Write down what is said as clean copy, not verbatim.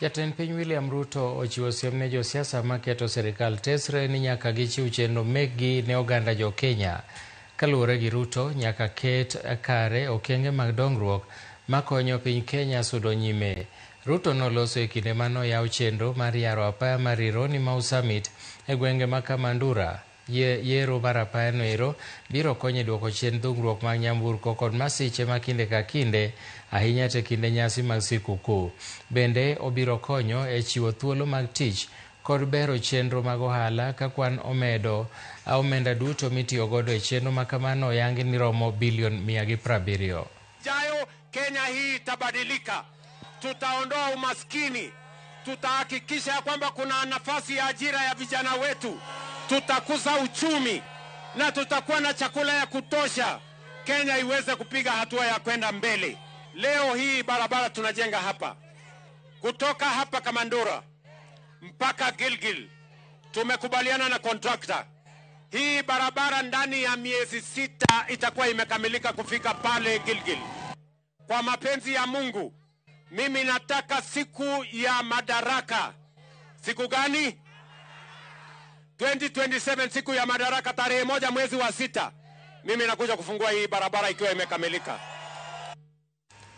Jatend piny William Ruto ochiwo siem ne josiasa maketo sirikal tesre ni nyaka gichiw chenro mekgi ne oganda jo Kenya. Kaluwore gi Ruto, nyaka ket kare okenge mag dongruok makonyo piny Kenya sudo nyime. Ruto noloso e kinde manoyaw chenro mar yaro apaya mar Rironi Mau Summit e gwenge ma Kamandura. Yiero mar apaya no ero biro konyo e duoko chien dhugruok mag nyamburko kod masiche ma kinde ka kinde, ahinya to kinde nyasi mag sikuku. Bende obiro konyo e chiwo thuolo mag tich kod bero chenro mag ohala ka kwan omedo omenda duto mitiyo godo e chenro ma kamano oyangi ni romo bilion 170. Jayo Kenya hii itabadilika. Tutaondoa umaskini. Tutahakikisha kwamba kuna nafasi ya ajira ya vijana wetu. Tutakuza uchumi na tutakuwa na chakula ya kutosha. Kenya iweze kupiga hatua ya kwenda mbele. Leo hii barabara tunajenga hapa. Kutoka hapa Kamandura mpaka Gilgil. Tumekubaliana na kontrakta. Hii barabara ndani ya miezi 6 itakuwa imekamilika kufika pale Gilgil. Kwa mapenzi ya Mungu, mimi nataka siku ya madaraka. Siku gani? 2027, siku ya madaraka, tarehe 1 mwezi wa 6. Mimi nakuja kufungua hii barabara ikiwa imekamilika.